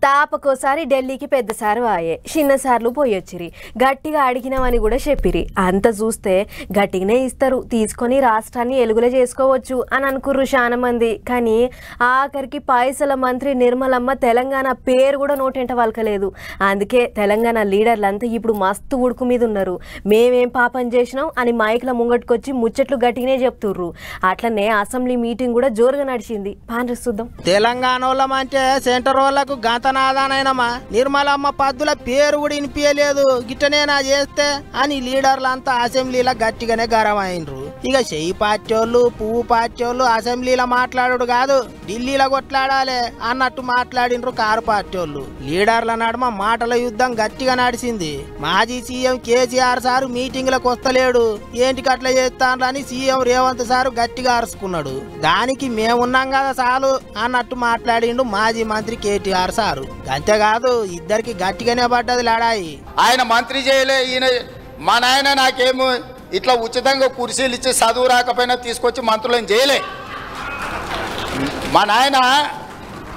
తాపకోసారి ఢిల్లీకి పెద్దసారి వాయే చిన్నసార్లు పోయొచ్చిరి గట్టిగా అడిగినామని కూడా చెప్పిరి అంత చూస్తే గట్టిగానే ఇస్తారు తీసుకొని రాష్ట్రాన్ని ఎలుగులే చేసుకోవచ్చు అని అనుకుర్రు చాలా మంది కానీ ఆఖరికి పైసల మంత్రి నిర్మలమ్మ తెలంగాణ పేరు కూడా నోటెంట వలకలేదు అందుకే తెలంగాణ లీడర్లంతా ఇప్పుడు మస్తు ఉడుకు మీద ఉన్నారు మేమేం పాపం చేసినాం అని మైక్ల ముంగట్టుకొచ్చి ముచ్చట్లు గట్టిగానే చెప్తుర్రు అట్లనే అసెంబ్లీ మీటింగ్ కూడా జోరుగా నడిచింది పాండ్ర చూద్దాం తెలంగాణ అంటే సెంటర్ వాళ్ళకు గంతనాదానైనమా నిర్మలమ్మ పద్దుల పేరు కూడా వినిపించలేదు గిట్టనేనా చేస్తే అని లీడర్లంతా అసెంబ్లీలో గట్టిగానే గరమైనరు ఇక చెయ్యి పార్టీ వాళ్ళు పువ్వు పార్టీ వాళ్ళు అసెంబ్లీలో మాట్లాడు కాదు ఢిల్లీలో కొట్లాడాలి అన్నట్టు మాట్లాడినరు కారు పార్టీ వాళ్ళు లీడర్ల నడుమ మాటల యుద్ధం గట్టిగా నడిచింది మాజీ సీఎం కేసీఆర్ సారు మీటింగ్లకు వస్తలేడు ఏంటికి అట్లా చేస్తానని సీఎం రేవంత్ సారు గట్టిగా అరుచుకున్నాడు దానికి మేమున్నాం కదా చాలు అన్నట్టు మాట్లాడిండు మాజీ మంత్రి కేటీఆర్ సారు అంతేకాదు ఇద్దరికి గట్టిగానే పడ్డది లడాయి ఆయన మంత్రి చేయలే ఈయన మా నాయన నాకేమో ఇట్లా ఉచితంగా కుర్చీలు ఇచ్చి చదువు రాకపోయినా తీసుకొచ్చి మంత్రులను చేయలే మా నాయన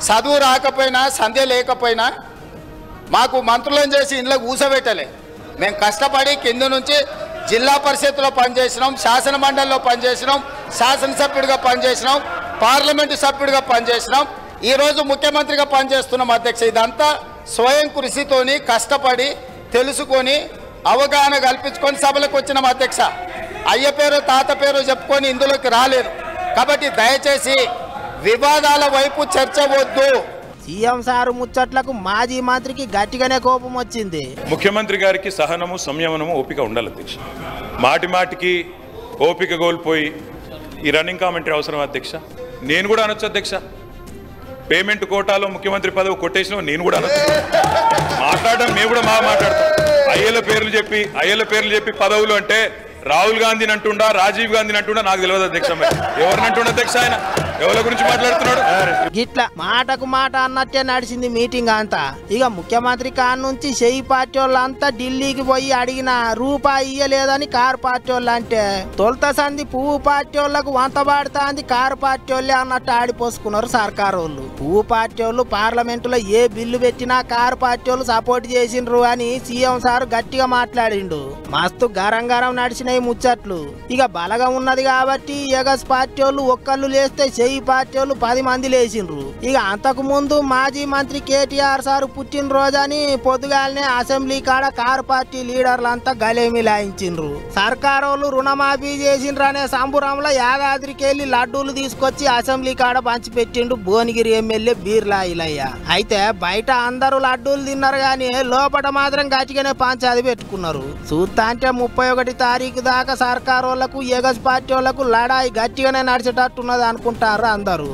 చదువు రాకపోయినా సంధ్య లేకపోయినా మాకు మంత్రులను చేసి ఇంట్లో కూసబెట్టలే మేము కష్టపడి కింద నుంచి జిల్లా పరిషత్లో పనిచేసినాం శాసన మండలిలో పనిచేసినాం శాసనసభ్యుడిగా పనిచేసినాం పార్లమెంటు సభ్యుడిగా పనిచేసినాం ఈరోజు ముఖ్యమంత్రిగా పనిచేస్తున్నాం అధ్యక్ష ఇదంతా స్వయం కృషితోని కష్టపడి తెలుసుకొని అవగాహన కల్పించుకొని సభలకు వచ్చినాం అధ్యక్ష అయ్య పేరు తాత పేరు చెప్పుకొని ఇందులోకి రాలేదు కాబట్టి దయచేసి వివాదాల వైపు చర్చ వద్దు సీఎం సారు ముచ్చట్లకు మాజీ మంత్రికి గట్టిగానే కోపం వచ్చింది ముఖ్యమంత్రి గారికి సహనము సంయమనము ఓపిక ఉండాలి అధ్యక్ష మాటి మాటికి ఓపిక కోల్పోయి ఈ రన్నింగ్ కామెంటరీ అవసరం అధ్యక్ష నేను కూడా అనొచ్చు అధ్యక్ష పేమెంట్ కోటాలో ముఖ్యమంత్రి పదవి కొట్టేసిన నేను కూడా అనొచ్చు మాట్లాడడం మేము కూడా మాట్లాడతాం అయ్యల పేర్లు చెప్పి పదవులు అంటే రాహుల్ గాంధీని అంటుండా రాజీవ్ గాంధీని అంటుండా నాకు తెలియదు అధ్యక్ష ఎవరిని అంటుండ అధ్యక్ష ఆయన ఎవరి గురించి మాట్లాడుతున్నాడు గిట్లా మాటకు మాట అన్నట్టే నడిచింది మీటింగ్ అంతా ఇక ముఖ్యమంత్రి కాన్ నుంచి చెయ్యి పార్టీ వాళ్ళంతా ఢిల్లీకి పోయి అడిగిన రూపాయి ఇయ్యలేదని కారు పార్టీ వాళ్ళు అంటే తొలత సంది పువ్వు పార్టీ వాళ్ళకు వంతబాడుతా అంది కారు పార్టీ వాళ్ళే అన్నట్టు ఆడిపోసుకున్నారు సర్కారు వాళ్ళు పువ్వు పార్టీ వాళ్ళు పార్లమెంటులో ఏ బిల్లు పెట్టినా కారు పార్టీ వాళ్ళు సపోర్ట్ చేసిండ్రు అని సీఎం సార్ గట్టిగా మాట్లాడిండు మస్తు గరం నడిచిన ముచ్చట్లు ఇక బలగం ఉన్నది కాబట్టి ఎగస్ పార్టీ వాళ్ళు ఒక్కళ్ళు లేస్తే చెయ్యి పార్టీ వాళ్ళు 10 మంది లేచిండ్రు ఇక అంతకు ముందు మాజీ మంత్రి కేటీఆర్ సారు పుట్టినరోజని పొద్దుగాలనే అసెంబ్లీ కాడ కారు పార్టీ లీడర్లంతా గలేమి లాయించిండ్రు సర్కారు వాళ్ళు రుణమాఫీ చేసిండ్రు అనే సంబురంలో యాదాద్రికి వెళ్లి లడ్డూలు తీసుకొచ్చి అసెంబ్లీ కాడ పంచి పెట్టిండు భువనగిరి ఎమ్మెల్యే బీర్లా ఇలయ్య అయితే బయట అందరూ లడ్డూలు తిన్నారు గాని లోపల మాత్రం గట్టిగానే పంచాది పెట్టుకున్నారు చూస్తా అంటే 31 తారీఖు దాకా సర్కారు వాళ్ళకు ఎగస్ పార్టీ వాళ్ళకు లడాయి గట్టిగానే నడిచేటట్టున్నది అనుకుంటారు అందరూ.